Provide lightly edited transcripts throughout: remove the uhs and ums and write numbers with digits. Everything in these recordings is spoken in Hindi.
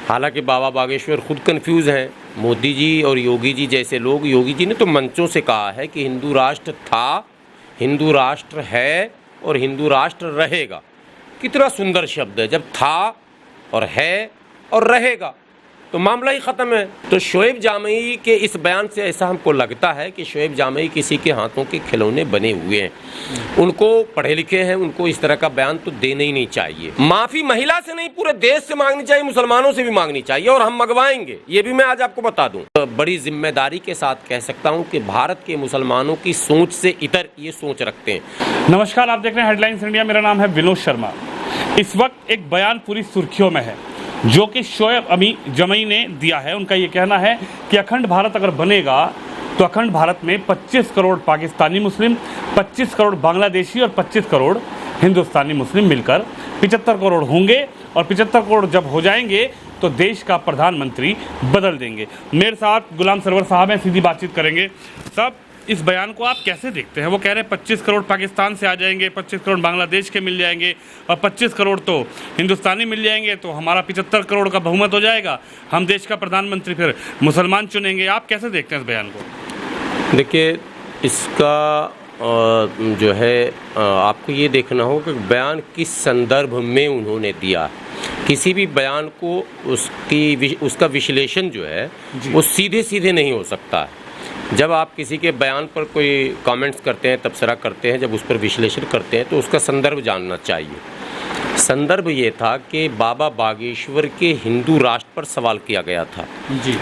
हालांकि बाबा बागेश्वर खुद कंफ्यूज हैं। मोदी जी और योगी जी जैसे लोग, योगी जी ने तो मंचों से कहा है कि हिंदू राष्ट्र था, हिंदू राष्ट्र है और हिंदू राष्ट्र रहेगा। कितना सुंदर शब्द है, जब था और है और रहेगा तो मामला ही ख़त्म है। तो शोएब जामई के इस बयान से ऐसा हमको लगता है कि शोएब जामई किसी के हाथों के खिलौने बने हुए हैं। उनको पढ़े लिखे हैं, उनको इस तरह का बयान तो देना ही नहीं चाहिए। माफ़ी महिला से नहीं, पूरे देश से मांगनी चाहिए, मुसलमानों से भी मांगनी चाहिए और हम मंगवाएंगे, ये भी मैं आज आपको बता दूं। तो बड़ी जिम्मेदारी के साथ कह सकता हूं कि भारत के मुसलमानों की सोच से इतर ये सोच रखते हैं। नमस्कार, आप देख रहे हैं हेडलाइंस इंडिया। मेरा नाम है विनोद शर्मा। इस वक्त एक बयान पूरी सुर्खियों में है जो कि शोएब जामई ने दिया है। उनका ये कहना है कि अखंड भारत अगर बनेगा तो अखंड भारत में 25 करोड़ पाकिस्तानी मुस्लिम, 25 करोड़ बांग्लादेशी और 25 करोड़ हिंदुस्तानी मुस्लिम मिलकर 75 करोड़ होंगे और 75 करोड़ जब हो जाएंगे तो देश का प्रधानमंत्री बदल देंगे। मेरे साथ गुलाम सरवर साहब हैं, सीधी बातचीत करेंगे। साहब, इस बयान को आप कैसे देखते हैं? वो कह रहे हैं 25 करोड़ पाकिस्तान से आ जाएंगे, 25 करोड़ बांग्लादेश के मिल जाएंगे और 25 करोड़ तो हिंदुस्तानी मिल जाएंगे, तो हमारा 75 करोड़ का बहुमत हो जाएगा, हम देश का प्रधानमंत्री फिर मुसलमान चुनेंगे। आप कैसे देखते हैं इस बयान को? देखिए, इसका जो है आपको ये देखना हो कि बयान किस संदर्भ में उन्होंने दिया। किसी भी बयान को उसका विश्लेषण जो है वो सीधे सीधे नहीं हो सकता है। जब आप किसी के बयान पर कोई कमेंट्स करते हैं, तबसरा करते हैं, जब उस पर विश्लेषण करते हैं तो उसका संदर्भ जानना चाहिए। संदर्भ ये था कि बाबा बागेश्वर के हिंदू राष्ट्र पर सवाल किया गया था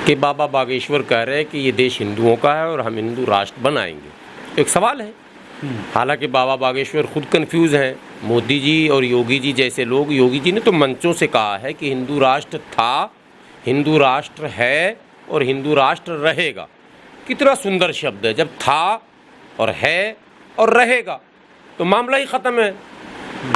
कि बाबा बागेश्वर कह रहे हैं कि ये देश हिंदुओं का है और हम हिंदू राष्ट्र बनाएंगे। एक सवाल है। हालांकि बाबा बागेश्वर खुद कंफ्यूज हैं। मोदी जी और योगी जी जैसे लोग, योगी जी ने तो मंचों से कहा है कि हिंदू राष्ट्र था, हिंदू राष्ट्र है और हिंदू राष्ट्र रहेगा। कितना सुंदर शब्द है, जब था और है और रहेगा तो मामला ही ख़त्म है।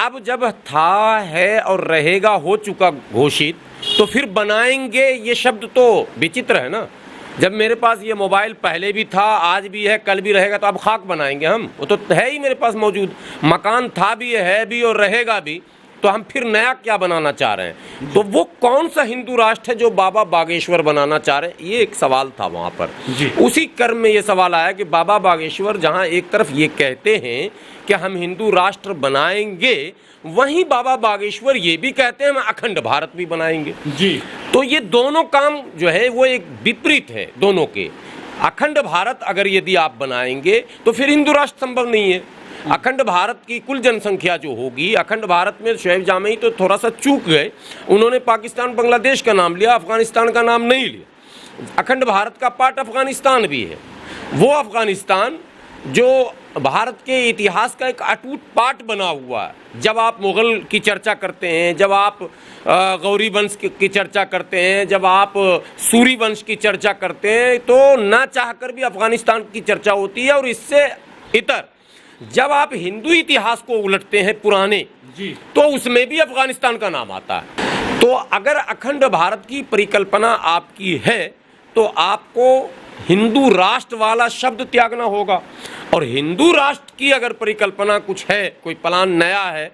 अब जब था, है और रहेगा हो चुका घोषित, तो फिर बनाएंगे ये शब्द तो विचित्र है ना। जब मेरे पास ये मोबाइल पहले भी था, आज भी है, कल भी रहेगा, तो अब खाक बनाएंगे हम? वो तो है ही मेरे पास मौजूद। मकान था भी, है भी और रहेगा भी, तो हम फिर नया क्या बनाना चाह रहे हैं? तो वो कौन सा हिंदू राष्ट्र है जो बाबा बागेश्वर बनाना चाह रहे हैं? ये एक सवाल था वहाँ पर। उसी क्रम में ये सवाल आया कि बाबा बागेश्वर जहाँ एक तरफ ये कहते हैं कि हम हिंदू राष्ट्र बनाएंगे, वहीं बाबा बागेश्वर ये भी कहते हैं हम अखंड भारत भी बनाएंगे। तो ये दोनों काम जो है वो एक विपरीत है दोनों के। अखंड भारत अगर यदि आप बनाएंगे तो फिर हिंदू राष्ट्र संभव नहीं है। अखंड भारत की कुल जनसंख्या जो होगी, अखंड भारत में शोएब जामई तो थोड़ा सा चूक गए। उन्होंने पाकिस्तान बांग्लादेश का नाम लिया, अफगानिस्तान का नाम नहीं लिया। अखंड भारत का पार्ट अफगानिस्तान भी है। वो अफगानिस्तान जो भारत के इतिहास का एक अटूट पार्ट बना हुआ है। जब आप मुग़ल की चर्चा करते हैं, जब आप गौरी वंश की चर्चा करते हैं, जब आप सूरी वंश की चर्चा करते हैं, तो ना चाहकर भी अफगानिस्तान की चर्चा होती है। और इससे इतर जब आप हिंदू इतिहास को उलटते हैं पुराने, तो उसमें भी अफगानिस्तान का नाम आता है। तो अगर अखंड भारत की परिकल्पना आपकी है तो आपको हिंदू राष्ट्र वाला शब्द त्यागना होगा। और हिंदू राष्ट्र की अगर परिकल्पना कुछ है, कोई प्लान नया है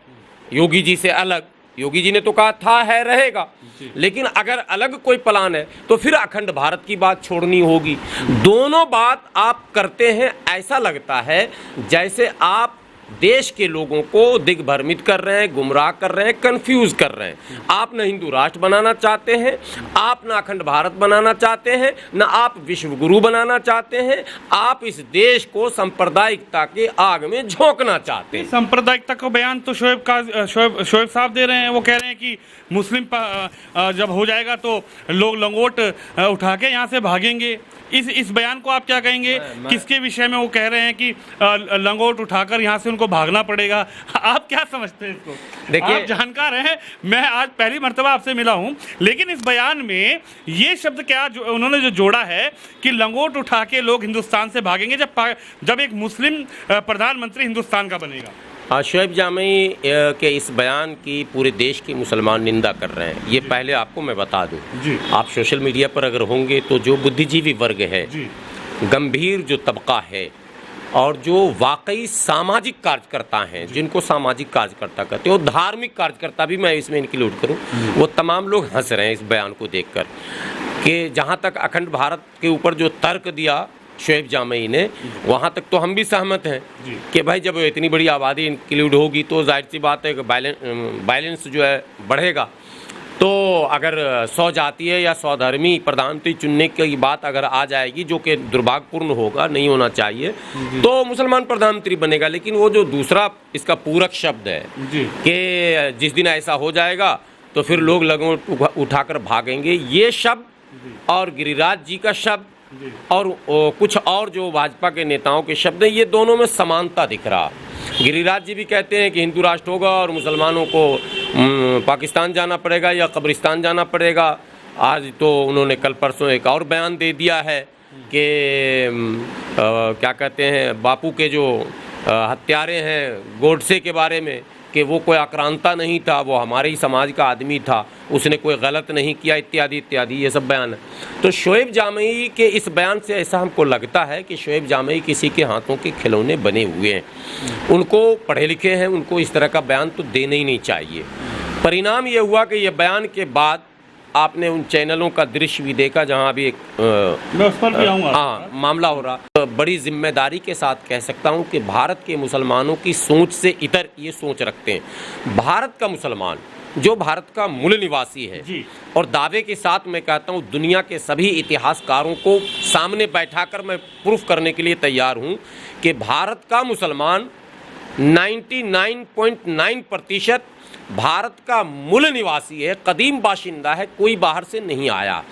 योगी जी से अलग, योगी जी ने तो कहा था, है, रहेगा, लेकिन अगर अलग कोई प्लान है तो फिर अखंड भारत की बात छोड़नी होगी। दोनों बात आप करते हैं, ऐसा लगता है जैसे आप देश के लोगों को दिग्भ्रमित कर रहे हैं, गुमराह कर रहे हैं, कंफ्यूज कर रहे हैं। आप न हिंदू राष्ट्र बनाना चाहते हैं, आप न अखंड भारत बनाना चाहते हैं, न आप विश्व गुरु बनाना चाहते हैं। आप इस देश को सांप्रदायिकता के आग में झोंकना चाहते हैं। सांप्रदायिकता का बयान तो शोएब साहब दे रहे हैं। वो कह रहे हैं कि मुस्लिम जब हो जाएगा तो लोग लंगोट उठा के यहाँ से भागेंगे। इस बयान को आप क्या कहेंगे? किसके विषय में वो कह रहे हैं कि लंगोट उठाकर यहाँ से उनको भागना पड़ेगा? आप क्या समझते हैं इसको? देखिए, आप जानकार हैं, मैं आज पहली मर्तबा आपसे मिला हूँ, लेकिन इस बयान में ये शब्द क्या उन्होंने जो जोड़ा है कि लंगोट उठा के लोग हिंदुस्तान से भागेंगे जब एक मुस्लिम प्रधानमंत्री हिंदुस्तान का बनेगा। शोएब जामई के इस बयान की पूरे देश के मुसलमान निंदा कर रहे हैं। ये पहले आपको मैं बता दूं, आप सोशल मीडिया पर अगर होंगे तो जो बुद्धिजीवी वर्ग है, गंभीर जो तबका है, और जो वाकई सामाजिक कार्यकर्ता हैं, जिनको सामाजिक कार्यकर्ता कहते हैं, और धार्मिक कार्यकर्ता भी मैं इसमें इंक्लूड करूं, वो तमाम लोग हंस रहे हैं इस बयान को देखकर कि जहां तक अखंड भारत के ऊपर जो तर्क दिया शोएब जामई ने, वहाँ तक तो हम भी सहमत हैं कि भाई जब इतनी बड़ी आबादी इंक्लूड होगी तो जाहिर सी बात है कि बैलेंस जो है बढ़ेगा। तो अगर 100 जातीय या 100 धर्मी प्रधानमंत्री चुनने की बात अगर आ जाएगी, जो कि दुर्भाग्यपूर्ण होगा, नहीं होना चाहिए, तो मुसलमान प्रधानमंत्री बनेगा। लेकिन वो जो दूसरा इसका पूरक शब्द है कि जिस दिन ऐसा हो जाएगा तो फिर लोग लगों उठाकर भागेंगे, ये शब्द और गिरिराज जी का शब्द और कुछ और जो भाजपा के नेताओं के शब्द हैं, ये दोनों में समानता दिख रहा। गिरिराज जी भी कहते हैं कि हिंदू राष्ट्र होगा और मुसलमानों को पाकिस्तान जाना पड़ेगा या कब्रिस्तान जाना पड़ेगा। आज तो उन्होंने कल परसों एक और बयान दे दिया है कि क्या कहते हैं, बापू के जो हत्यारे हैं गोडसे के बारे में, कि वो कोई आक्रांता नहीं था, वो हमारे ही समाज का आदमी था, उसने कोई गलत नहीं किया, इत्यादि इत्यादि, ये सब बयान है। तो शोएब जामई के इस बयान से ऐसा हमको लगता है कि शोएब जामई किसी के हाथों के खिलौने बने हुए हैं। उनको पढ़े लिखे हैं, उनको इस तरह का बयान तो देना ही नहीं चाहिए। परिणाम ये हुआ कि ये बयान के बाद आपने उन चैनलों का दृश्य भी देखा जहां अभी एक मैं उस पर भी आऊंगा, हाँ मामला हो रहा। तो बड़ी जिम्मेदारी के साथ कह सकता हूं कि भारत के मुसलमानों की सोच से इतर ये सोच रखते हैं। भारत का मुसलमान जो भारत का मूल निवासी है, और दावे के साथ मैं कहता हूं दुनिया के सभी इतिहासकारों को सामने बैठाकर मैं प्रूफ करने के लिए तैयार हूं कि भारत का मुसलमान 99.9% भारत का मूल निवासी है, कदीम बाशिंदा है, कोई बाहर से नहीं आया।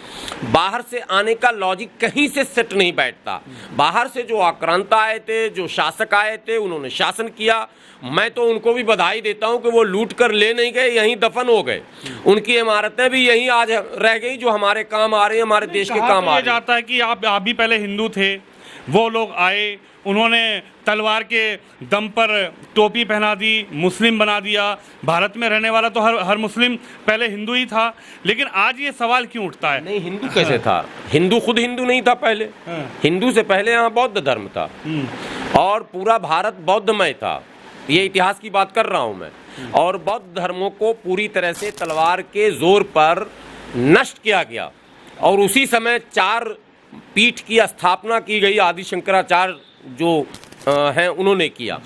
बाहर से आने का लॉजिक कहीं से सेट नहीं बैठता। बाहर से जो आक्रांता आए थे, जो शासक आए थे, उन्होंने शासन किया। मैं तो उनको भी बधाई देता हूं कि वो लूट कर ले नहीं गए, यहीं दफन हो गए। उनकी इमारतें भी यहीं आज रह गई जो हमारे काम आ रही है, हमारे देश के काम आ रही है। जाता है कि आप भी पहले हिंदू थे, वो लोग आए, उन्होंने तलवार के दम पर टोपी पहना दी, मुस्लिम बना दिया। भारत में रहने वाला तो हर मुस्लिम पहले हिंदू ही था। लेकिन आज ये सवाल क्यों उठता है, नहीं हिंदू कैसे था? हिंदू खुद हिंदू नहीं था पहले। हिंदू से पहले यहाँ बौद्ध धर्म था और पूरा भारत बौद्धमय था। ये इतिहास की बात कर रहा हूँ मैं। और बौद्ध धर्मों को पूरी तरह से तलवार के जोर पर नष्ट किया गया और उसी समय 4 पीठ की स्थापना की गई। आदि शंकराचार्य जो हैं उन्होंने किया।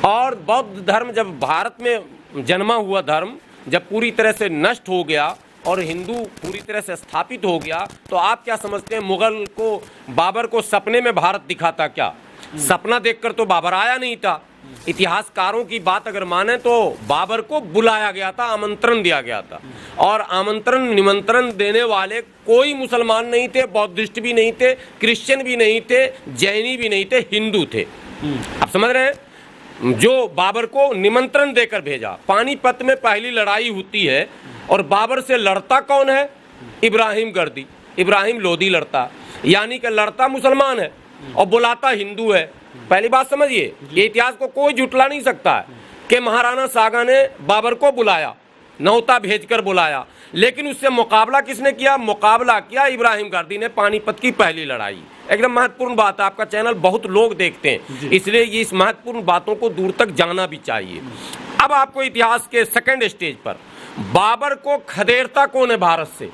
और बौद्ध धर्म जब भारत में जन्मा हुआ धर्म जब पूरी तरह से नष्ट हो गया और हिंदू पूरी तरह से स्थापित हो गया, तो आप क्या समझते हैं मुगल को, बाबर को सपने में भारत दिखा था क्या? सपना देखकर तो बाबर आया नहीं था। इतिहासकारों की बात अगर माने तो बाबर को बुलाया गया था, आमंत्रण दिया गया था। और आमंत्रण निमंत्रण देने वाले कोई मुसलमान नहीं थे, बौद्धिस्ट भी नहीं थे, क्रिश्चियन भी नहीं थे, जैनी भी नहीं थे, हिंदू थे। आप समझ रहे हैं? जो बाबर को निमंत्रण देकर भेजा। पानीपत में पहली लड़ाई होती है और बाबर से लड़ता कौन है? इब्राहिम गर्दी, इब्राहिम लोदी लड़ता, यानी कि लड़ता मुसलमान है और बुलाता हिंदू है। पहली बात समझिए, ये इतिहास को कोई झुटला नहीं सकता है कि महाराणा सागा ने बाबर को बुलाया, नौता भेजकर बुलाया, लेकिन उससे मुकाबला किसने किया? मुकाबला किया इब्राहिम गारदी ने। पानीपत की पहली लड़ाई एकदम महत्वपूर्ण बात है। आपका चैनल बहुत लोग देखते हैं, इसलिए ये इस महत्वपूर्ण बातों को दूर तक जाना भी चाहिए। अब आपको इतिहास के सेकंड स्टेज पर बाबर को खदेड़ता कौन है भारत से?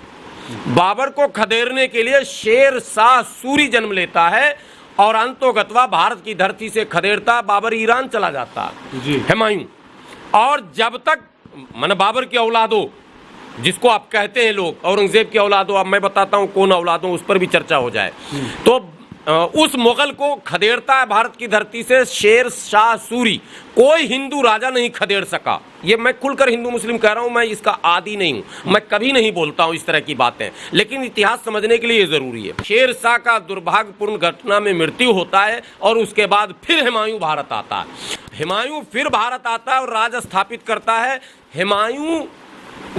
बाबर को खदेड़ने के लिए शेर शाह सूरी जन्म लेता है और अंतोगत्वा भारत की धरती से खदेड़ता बाबर ईरान चला जाता, हुमायूं। और जब तक मन बाबर की औलादों, जिसको आप कहते हैं लोग औरंगजेब की औलादों, अब मैं बताता हूं कौन औलादों, उस पर भी चर्चा हो जाए, तो उस मुगल को खदेड़ता है भारत की धरती से शेर शाह सूरी। कोई हिंदू राजा नहीं खदेड़ सका। ये मैं खुलकर हिंदू मुस्लिम कह रहा हूं, मैं इसका आदी नहीं हूं, मैं कभी नहीं बोलता हूं इस तरह की बातें, लेकिन इतिहास समझने के लिए ये जरूरी है। शेर शाह का दुर्भाग्यपूर्ण घटना में मृत्यु होता है और उसके बाद फिर हुमायूं भारत आता है। हुमायूं फिर भारत आता है और राज स्थापित करता है। हुमायूं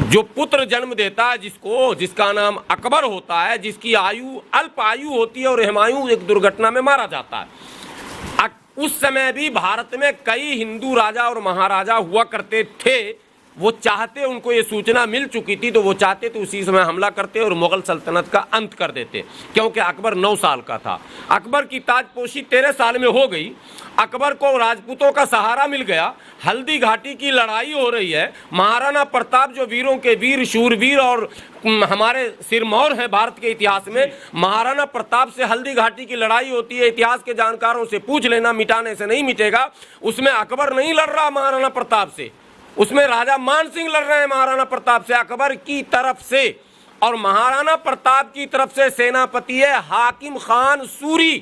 जो पुत्र जन्म देता है जिसका नाम अकबर होता है, जिसकी आयु अल्प आयु होती है, और हुमायूं एक दुर्घटना में मारा जाता है। उस समय भी भारत में कई हिंदू राजा और महाराजा हुआ करते थे, वो चाहते, उनको ये सूचना मिल चुकी थी तो वो चाहते तो उसी समय हमला करते और मुगल सल्तनत का अंत कर देते, क्योंकि अकबर 9 साल का था। अकबर की ताजपोशी 13 साल में हो गई। अकबर को राजपूतों का सहारा मिल गया। हल्दी घाटी की लड़ाई हो रही है। महाराणा प्रताप जो वीरों के वीर, शूरवीर और हमारे सिरमौर है भारत के इतिहास में, महाराणा प्रताप से हल्दी घाटी की लड़ाई होती है। इतिहास के जानकारों से पूछ लेना, मिटाने से नहीं मिटेगा। उसमें अकबर नहीं लड़ रहा महाराणा प्रताप से, उसमें राजा मान सिंह लड़ रहे हैं महाराणा प्रताप से, अकबर की तरफ से। और महाराणा प्रताप की तरफ से सेनापति है हाकिम खान सूरी।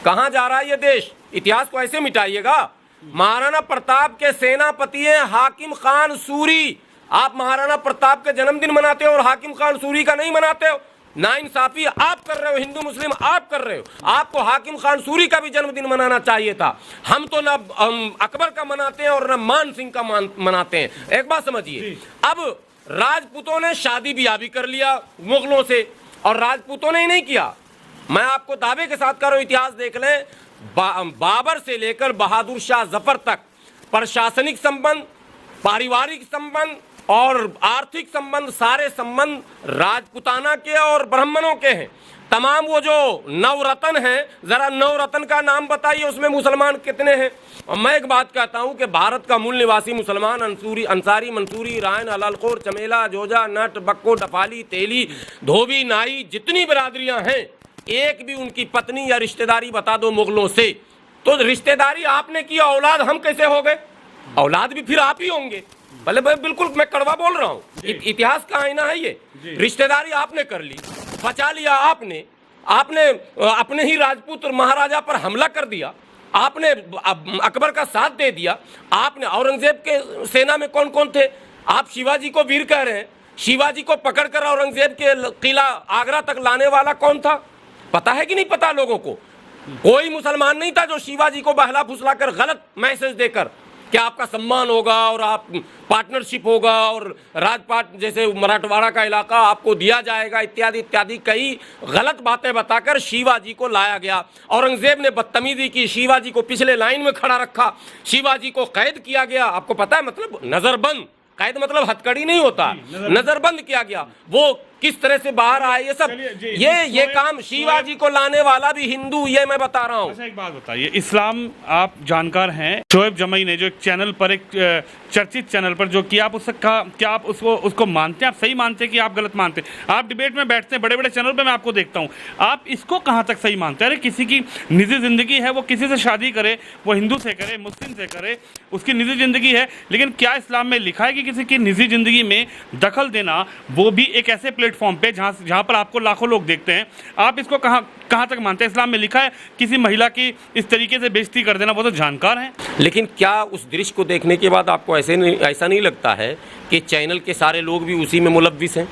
कहां जा रहा है ये देश? इतिहास को ऐसे मिटाइएगा। महाराणा प्रताप के सेनापति है हाकिम खान सूरी। आप महाराणा प्रताप के जन्मदिन मनाते हो और हाकिम खान सूरी का नहीं मनाते हो। नाइंसाफी आप कर रहे हो, हिंदू मुस्लिम आप कर रहे हो। आपको हाकिम खान सूरी का भी जन्मदिन मनाना चाहिए था। हम तो ना अकबर का मनाते हैं और ना मान सिंह का मनाते हैं। एक बात समझिए, अब राजपूतों ने शादी ब्याह भी कर लिया मुगलों से, और राजपूतों ने ही नहीं किया। मैं आपको दावे के साथ कह रहा हूं, इतिहास देख लें, बाबर से लेकर बहादुर शाह जफर तक प्रशासनिक संबंध, पारिवारिक संबंध और आर्थिक संबंध, सारे संबंध राजपूताना के और ब्राह्मणों के हैं। तमाम वो जो नवरत्न हैं, जरा नवरत्न का नाम बताइए, उसमें मुसलमान कितने हैं? और मैं एक बात कहता हूं कि भारत का मूल निवासी मुसलमान अंसारी, मंसूरी, रायन, हलालखोर, चमेला, जोजा, नट, बक्को, डफाली, तेली, धोबी, नाई, जितनी बिरादरियां हैं, एक भी उनकी पत्नी या रिश्तेदारी बता दो मुगलों से। तो रिश्तेदारी आपने की, औलाद हम कैसे हो गए? औलाद भी फिर आप ही होंगे। भले बिल्कुल मैं कड़वा बोल रहा हूँ, इतिहास का आईना है ये। रिश्तेदारी आपने कर ली, बचा लिया आपने अपने ही राजपूत महाराजा पर हमला कर दिया, आपने अकबर का साथ दे दिया। आपने औरंगजेब के सेना में कौन कौन थे? आप शिवाजी को वीर कह रहे हैं। शिवाजी को पकड़कर औरंगजेब के किला आगरा तक लाने वाला कौन था? पता है कि नहीं पता लोगों को? कोई मुसलमान नहीं था जो शिवाजी को बहला फुसलाकर गलत मैसेज देकर कि आपका सम्मान होगा और आप पार्टनरशिप होगा और राजपाट जैसे मराठवाड़ा का इलाका आपको दिया जाएगा इत्यादि इत्यादि कई गलत बातें बताकर शिवाजी को लाया गया। औरंगजेब ने बदतमीजी की, शिवाजी को पिछले लाइन में खड़ा रखा, शिवाजी को कैद किया गया। आपको पता है मतलब नजरबंद, कैद मतलब हथकड़ी नहीं होता, नजरबंद किया गया। वो किस तरह से बाहर आए, ये सब ये काम शिवाजी को लाने वाला भी हिंदू, ये मैं बता रहा हूँ। अच्छा एक बात बताइए, इस्लाम आप जानकार हैं, शोएब जमई ने जो एक चैनल पर, एक चर्चित चैनल पर जो किया, आप उसका क्या आप उसको मानते हैं? आप सही मानते हैं कि आप गलत मानते हैं? आप डिबेट में बैठते हैं बड़े बड़े चैनल पर, मैं आपको देखता हूँ, आप इसको कहाँ तक सही मानते हैं? अरे किसी की निजी जिंदगी है, वो किसी से शादी करे, वो हिंदू से करे, मुस्लिम से करे, उसकी निजी जिंदगी है। लेकिन क्या इस्लाम में लिखा है कि किसी की निजी जिंदगी में दखल देना, वो भी एक ऐसे प्लेटफॉर्म पे जहां पर आपको लाखों लोग देखते हैं? आप इसको कहां तक मानते हैं? इस्लाम में लिखा है किसी महिला की इस तरीके से बेइज्जती कर देना? वो तो जानकार हैं। लेकिन क्या उस दृश्य को देखने के बाद आपको ऐसा नहीं लगता है कि चैनल के सारे लोग भी उसी में मुलव्विस हैं?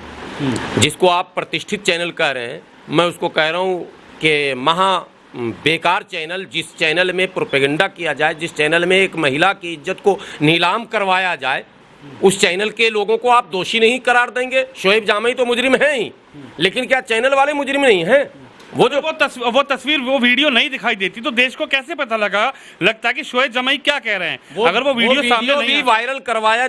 जिसको आप प्रतिष्ठित चैनल कह रहे हैं, मैं उसको कह रहा हूँ कि महा बेकार चैनल। जिस चैनल में प्रोपेगेंडा किया जाए, जिस चैनल में एक महिला की इज्जत को नीलाम करवाया जाए, उस चैनल के लोगों को आप दोषी नहीं करार देंगे? शोएब जामई तो मुजरिम है ही, लेकिन क्या चैनल वाले मुजरिम नहीं हैं? वो तस्वीर, वो वीडियो नहीं दिखाई देती तो देश को कैसे पता लगता कि शोएब जमई क्या कह रहे हैं? अगर वो वीडियो सामने नहीं वायरल करवाया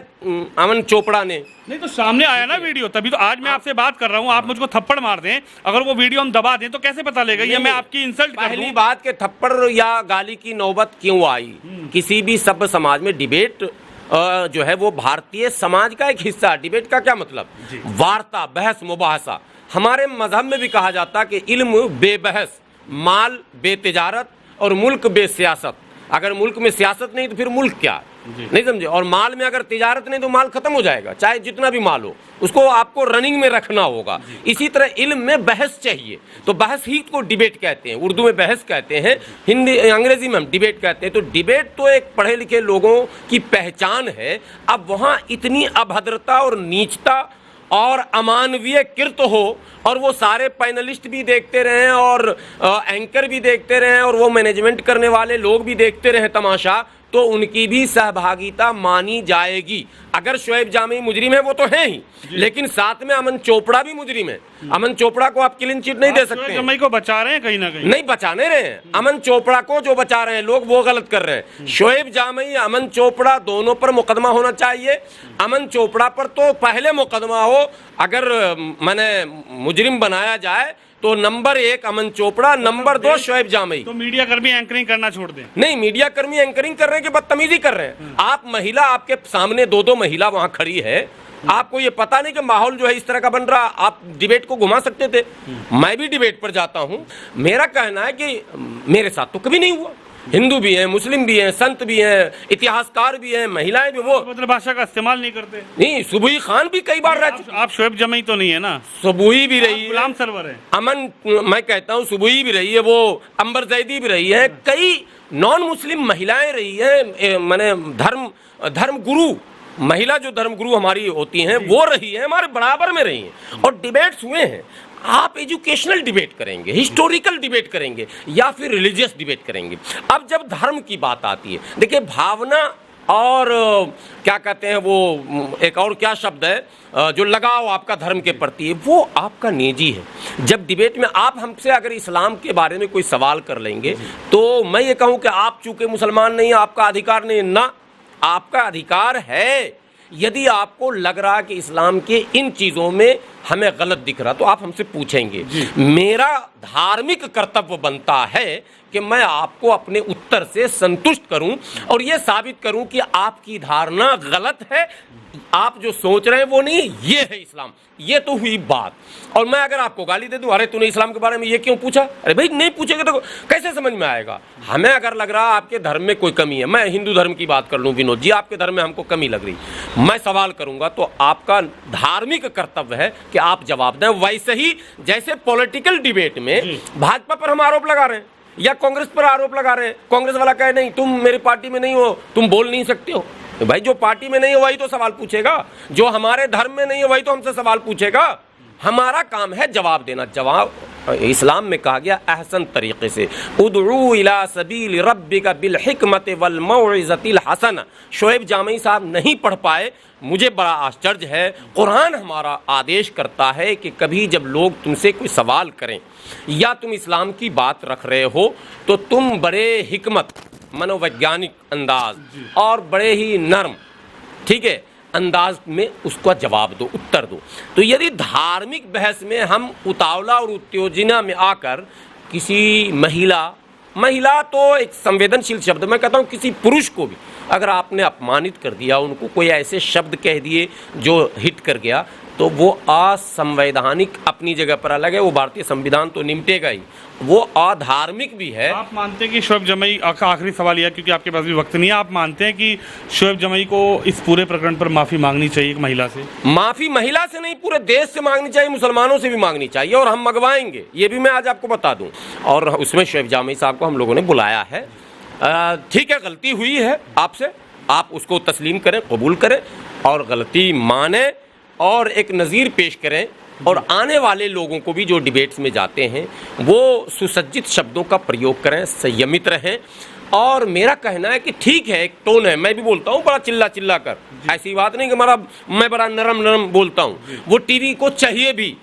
अमन चोपड़ा ने, नहीं तो सामने आया ना वीडियो, तभी तो आज मैं आपसे बात कर रहा हूँ। आप मुझको थप्पड़ मार दें, अगर वो वीडियो हम दबा दें तो कैसे पता लगेगा? ये मैं आपकी इंसल्ट कर दूं। पहली बात के थप्पड़ या गाली की नौबत क्यों आई? किसी भी सभ्य समाज में डिबेट जो है वो भारतीय समाज का एक हिस्सा। डिबेट का क्या मतलब? वार्ता, बहस, मुबाहसा। हमारे मजहब में भी कहा जाता कि इल्म बेबहस, माल बेतिजारत और मुल्क बेसियासत। अगर मुल्क में सियासत नहीं तो फिर मुल्क क्या? नहीं समझे? और माल में अगर तिजारत नहीं तो माल खत्म हो जाएगा, चाहे जितना भी माल हो, उसको आपको रनिंग में रखना होगा। इसी तरह इल्म में बहस चाहिए, तो बहस ही को डिबेट कहते हैं। उर्दू में बहस कहते हैं, हिंदी अंग्रेजी में हम डिबेट कहते हैं। तो डिबेट तो एक पढ़े लिखे लोगों की पहचान है। अब वहाँ इतनी अभद्रता और नीचता और अमानवीय कृत हो, और वो सारे पैनलिस्ट भी देखते रहें और एंकर भी देखते रहें और वो मैनेजमेंट करने वाले लोग भी देखते रहें तमाशा, तो उनकी भी सहभागिता मानी जाएगी। अगर शोएब जामी मुजरिम है वो तो है ही, लेकिन साथ में अमन चोपड़ा भी मुजरिम है। अमन चोपड़ा को आप क्लीन चिट नहीं दे सकते। शोएब जामी को बचा रहे हैं कहीं ना कहीं। नहीं बचा नहीं रहे हैं, अमन चोपड़ा को जो बचा रहे हैं लोग वो गलत कर रहे हैं। शोएब जामी, अमन चोपड़ा दोनों पर मुकदमा होना चाहिए। अमन चोपड़ा पर तो पहले मुकदमा हो, अगर मैंने मुजरिम बनाया जाए तो नंबर 1 अमन चोपड़ा, नंबर 2 शोएब जामी। तो मीडिया कर्मी एंकरिंग करना छोड़ दें। नहीं, मीडिया कर्मी एंकरिंग कर रहे हैं कि बदतमीजी कर रहे हैं। आप महिला, आपके सामने 2-2 महिला वहां खड़ी है, आपको ये पता नहीं कि माहौल जो है इस तरह का बन रहा, आप डिबेट को घुमा सकते थे। मैं भी डिबेट पर जाता हूं। मेरा कहना है कि मेरे साथ तो कभी नहीं हुआ। हिंदू भी हैं, मुस्लिम भी हैं, संत भी हैं, इतिहासकार भी हैं, महिलाएं भी। वो मतलब भाषा का इस्तेमाल नहीं करते। नहीं, सुबुई खान भी कई बार रह चुकी। आप शोएब जामी तो नहीं है ना? सुबुई भी रही है, गुलाम सरवर है। अमन, मैं कहता हूँ सुबुई भी रही है, वो अंबर जैदी भी रही है, कई नॉन मुस्लिम महिलाएं रही है, माने धर्म गुरु, महिला जो धर्म गुरु हमारी होती हैं वो रही है, हमारे बराबर में रही हैं, और डिबेट्स हुए हैं। आप एजुकेशनल डिबेट करेंगे, हिस्टोरिकल डिबेट करेंगे, या फिर रिलीजियस डिबेट करेंगे। अब जब धर्म की बात आती है, देखिए भावना और क्या कहते हैं वो, एक और क्या शब्द है जो लगाव आपका धर्म के प्रति है, वो आपका निजी है। जब डिबेट में आप हमसे अगर इस्लाम के बारे में कोई सवाल कर लेंगे तो मैं ये कहूँ कि आप चूंकि मुसलमान नहीं, आपका अधिकार नहीं ना, आपका अधिकार है। यदि आपको लग रहा कि इस्लाम के इन चीज़ों में हमें गलत दिख रहा तो आप हमसे पूछेंगे। मेरा धार्मिक कर्तव्य बनता है कि मैं आपको अपने उत्तर से संतुष्ट करूं और ये साबित करूं कि आपकी धारणा गलत है, आप जो सोच रहे हैं वो नहीं, ये है इस्लाम। ये तो हुई बात। और मैं अगर आपको गाली दे दूं, अरे तूने इस्लाम के बारे में ये क्यों पूछा, अरे भाई नहीं पूछेगा तो कैसे समझ में आएगा। हमें अगर लग रहा आपके धर्म में कोई कमी है, मैं हिंदू धर्म की बात कर लूं, विनोद जी आपके धर्म में हमको कमी लग रही, मैं सवाल करूंगा तो आपका धार्मिक कर्तव्य है कि आप जवाब दें। वैसे ही जैसे पॉलिटिकल डिबेट में भाजपा पर हम आरोप लगा रहे हैं या कांग्रेस पर आरोप लगा रहे हैं, कांग्रेस वाला कहे नहीं तुम मेरी पार्टी में नहीं हो, तुम बोल नहीं सकते हो। भाई जो पार्टी में नहीं है वही तो सवाल पूछेगा, जो हमारे धर्म में नहीं है वही तो हमसे सवाल पूछेगा। हमारा काम है जवाब देना। जवाब इस्लाम में कहा गया अहसन तरीके से, उदउ इला सबील रब्बिका बिल हिकमत वल मौइज़तिल हसना। शोएब जामी साहब नहीं पढ़ पाए, मुझे बड़ा आश्चर्य है। कुरान हमारा आदेश करता है कि कभी जब लोग तुमसे कोई सवाल करें या तुम इस्लाम की बात रख रहे हो तो तुम बड़े हिकमत, मनोवैज्ञानिक अंदाज और बड़े ही नर्म, ठीक है, अंदाज में उसका जवाब दो, उत्तर दो। तो यदि धार्मिक बहस में हम उतावला और उत्तेजना में आकर किसी महिला तो एक संवेदनशील शब्द, मैं कहता हूँ किसी पुरुष को भी अगर आपने अपमानित कर दिया, उनको कोई ऐसे शब्द कह दिए जो हिट कर गया, तो वो असंवैधानिक अपनी जगह पर अलग है, वो भारतीय संविधान तो निमटेगा ही, वो अधार्मिक भी है। आप मानते हैं कि शोएब जामी का आखिरी सवाल यह, क्योंकि आपके पास भी वक्त नहीं है, आप मानते हैं कि शोएब जामी को इस पूरे प्रकरण पर माफ़ी मांगनी चाहिए एक महिला से? माफ़ी महिला से नहीं, पूरे देश से मांगनी चाहिए, मुसलमानों से भी मांगनी चाहिए, और हम मंगवाएंगे, ये भी मैं आज आपको बता दूं। और उसमें शोएब जामी साहब को हम लोगों ने बुलाया है। ठीक है, गलती हुई है आपसे, आप उसको तस्लीम करें, कबूल करें और गलती माने और एक नज़ीर पेश करें, और आने वाले लोगों को भी जो डिबेट्स में जाते हैं वो सुसज्जित शब्दों का प्रयोग करें, संयमित रहें। और मेरा कहना है कि ठीक है, एक टोन है, मैं भी बोलता हूँ बड़ा चिल्ला कर, ऐसी बात नहीं कि मैं बड़ा नरम बोलता हूँ, वो टीवी को चाहिए भी,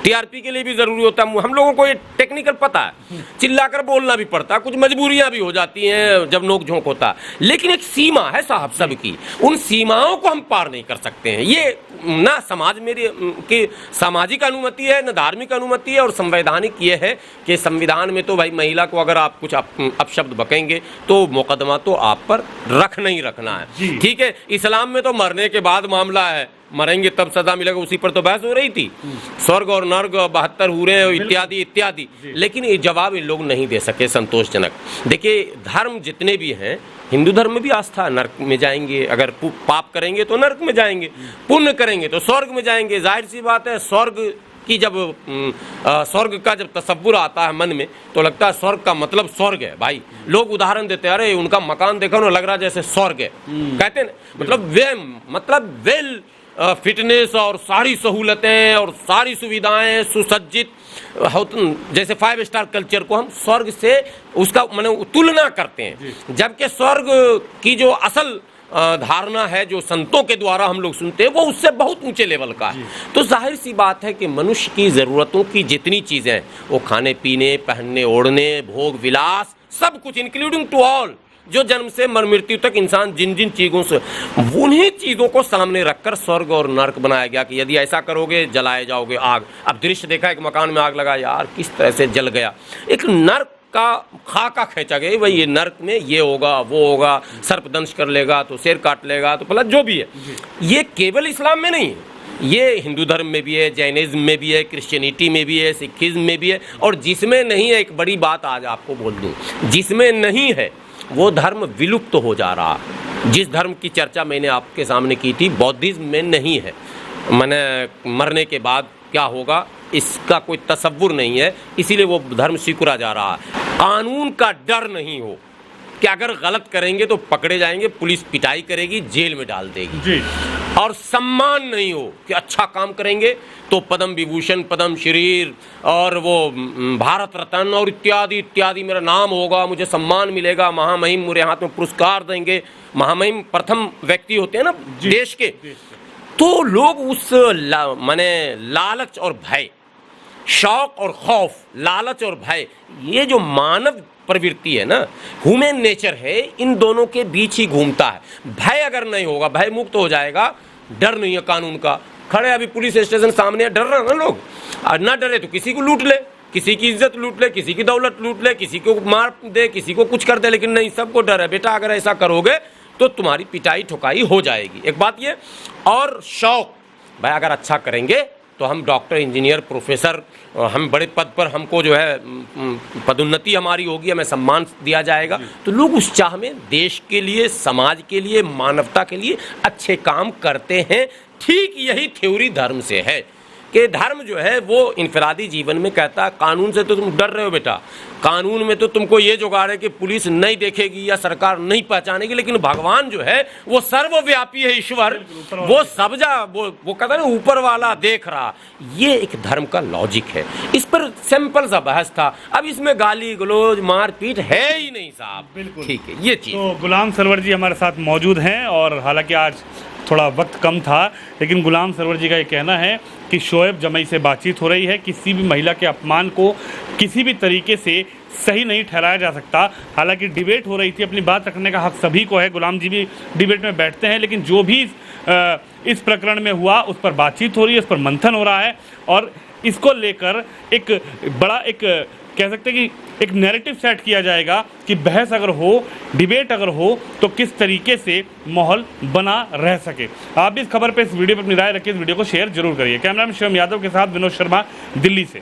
टीआरपी के लिए भी जरूरी होता है। हम लोगों को ये टेक्निकल पता है, चिल्लाकर बोलना भी पड़ता है, कुछ मजबूरियां भी हो जाती हैं जब नोक झोंक होता है, लेकिन एक सीमा है साहब सबकी, उन सीमाओं को हम पार नहीं कर सकते हैं। ये ना समाज मेरी की सामाजिक अनुमति है, न धार्मिक अनुमति है, और संवैधानिक ये है कि संविधान में तो भाई महिला को अगर आप कुछ अपशब्द बकेंगे तो मुकदमा तो आप पर रखना ही रखना है, ठीक है। इस्लाम में तो मरने के बाद मामला है, मरेंगे तब सजा मिलेगा, उसी पर तो बहस हो रही थी, स्वर्ग और नर्क, 72 हूरें इत्यादि इत्यादि, लेकिन ये जवाब इन लोग नहीं दे सके संतोषजनक। देखिए धर्म जितने भी हैं, हिंदू धर्म में भी आस्था, नर्क में जाएंगे, अगर पाप करेंगे तो नर्क में जाएंगे, पुण्य करेंगे तो स्वर्ग में जाएंगे। जाहिर सी बात है, स्वर्ग की जब स्वर्ग का जब तसव्वुर आता है मन में तो लगता है स्वर्ग का मतलब स्वर्ग है। भाई लोग उदाहरण देते हैं, अरे उनका मकान देखो ना, लग रहा जैसे स्वर्ग है, कहते हैं मतलब वेल फिटनेस और सारी सहूलतें और सारी सुविधाएं सुसज्जित, जैसे 5 स्टार कल्चर को हम स्वर्ग से उसका माने तुलना करते हैं, जबकि स्वर्ग की जो असल धारणा है जो संतों के द्वारा हम लोग सुनते हैं वो उससे बहुत ऊंचे लेवल का है। तो जाहिर सी बात है कि मनुष्य की ज़रूरतों की जितनी चीज़ें हैं वो खाने पीने, पहनने ओढ़ने, भोग विलास, सब कुछ इंक्लूडिंग टू ऑल, जो जन्म से मर मृत्यु तक इंसान जिन जिन चीज़ों से, उन्हीं चीज़ों को सामने रखकर स्वर्ग और नर्क बनाया गया कि यदि ऐसा करोगे जलाए जाओगे आग। अब दृश्य देखा, एक मकान में आग लगा, यार किस तरह से जल गया, एक नर्क का खाका खींचा गया, भाई ये नर्क में ये होगा वो होगा, सर्प दंश कर लेगा तो शेर काट लेगा तो प्लस जो भी है। ये केवल इस्लाम में नहीं है, ये हिंदू धर्म में भी है, जैनिज्म में भी है, क्रिश्चियनिटी में भी है, सिखिज्म में भी है, और जिसमें नहीं है, एक बड़ी बात आज आपको बोल दूं, जिसमें नहीं है वो धर्म विलुप्त हो जा रहा है। जिस धर्म की चर्चा मैंने आपके सामने की थी, बौद्धिज्म में नहीं है, मैंने मरने के बाद क्या होगा इसका कोई तसव्वुर नहीं है, इसीलिए वो धर्म स्वीकारा जा रहा है। कानून का डर नहीं हो कि अगर गलत करेंगे तो पकड़े जाएंगे, पुलिस पिटाई करेगी, जेल में डाल देगी जी। और सम्मान नहीं हो कि अच्छा काम करेंगे तो पद्म विभूषण, पद्म श्री और वो भारत रत्न और इत्यादि इत्यादि मेरा नाम होगा, मुझे सम्मान मिलेगा, महामहिम मेरे हाथ में पुरस्कार देंगे। महामहिम प्रथम व्यक्ति होते हैं ना देश के। तो लोग उस माने लालच और भय, शौक और खौफ, लालच और भय, ये जो मानव प्रवृत्ति है ना, ह्यूमन नेचर है, इन दोनों के बीच ही घूमता है। भय अगर नहीं होगा, भय मुक्त हो जाएगा, डर नहीं है कानून का। खड़े अभी पुलिस स्टेशन सामने, डर रहा ना लोग, और ना डरे तो किसी को लूट ले, किसी की इज्जत लूट ले, किसी की दौलत लूट ले, किसी को मार दे, किसी को कुछ कर दे, लेकिन नहीं, सबको डर है बेटा, अगर ऐसा करोगे तो तुम्हारी पिटाई ठुकाई हो जाएगी। एक बात ये, और शौक, भाई अगर अच्छा करेंगे तो हम डॉक्टर, इंजीनियर, प्रोफेसर, हम बड़े पद पर, हमको जो है पदोन्नति हमारी होगी, हमें सम्मान दिया जाएगा। तो लोग उस चाह में देश के लिए, समाज के लिए, मानवता के लिए अच्छे काम करते हैं। ठीक यही थ्योरी धर्म से है कि धर्म जो है वो इनफरादी जीवन में कहता है कानून से तो तुम डर रहे हो बेटा, कानून में तो तुमको ये जुगाड़ है कि पुलिस नहीं देखेगी या सरकार नहीं पहचानेगी, लेकिन भगवान जो है वो सर्वव्यापी है, ईश्वर, वो सब जा, वो कहता है ना ऊपर वाला देख रहा। ये एक धर्म का लॉजिक है। इस पर सिंपल सा बहस था, अब इसमें गाली गलौज मारपीट है ही नहीं साहब। बिल्कुल ठीक है ये चीज़। तो गुलाम सरवर जी हमारे साथ मौजूद हैं, और हालांकि आज थोड़ा वक्त कम था, लेकिन गुलाम सरवर जी का ये कहना है कि शोएब जमई से बातचीत हो रही है, किसी भी महिला के अपमान को किसी भी तरीके से सही नहीं ठहराया जा सकता। हालांकि डिबेट हो रही थी, अपनी बात रखने का हक सभी को है, गुलाम जी भी डिबेट में बैठते हैं, लेकिन जो भी इस प्रकरण में हुआ उस पर बातचीत हो रही है, उस पर मंथन हो रहा है, और इसको लेकर एक बड़ा, एक कह सकते हैं कि एक नैरेटिव सेट किया जाएगा कि बहस अगर हो, डिबेट अगर हो, तो किस तरीके से माहौल बना रह सके। आप भी इस खबर पे, इस वीडियो पर अपनी राय रखिए, इस वीडियो को शेयर जरूर करिए। कैमरामैन शिवम यादव के साथ विनोद शर्मा, दिल्ली से।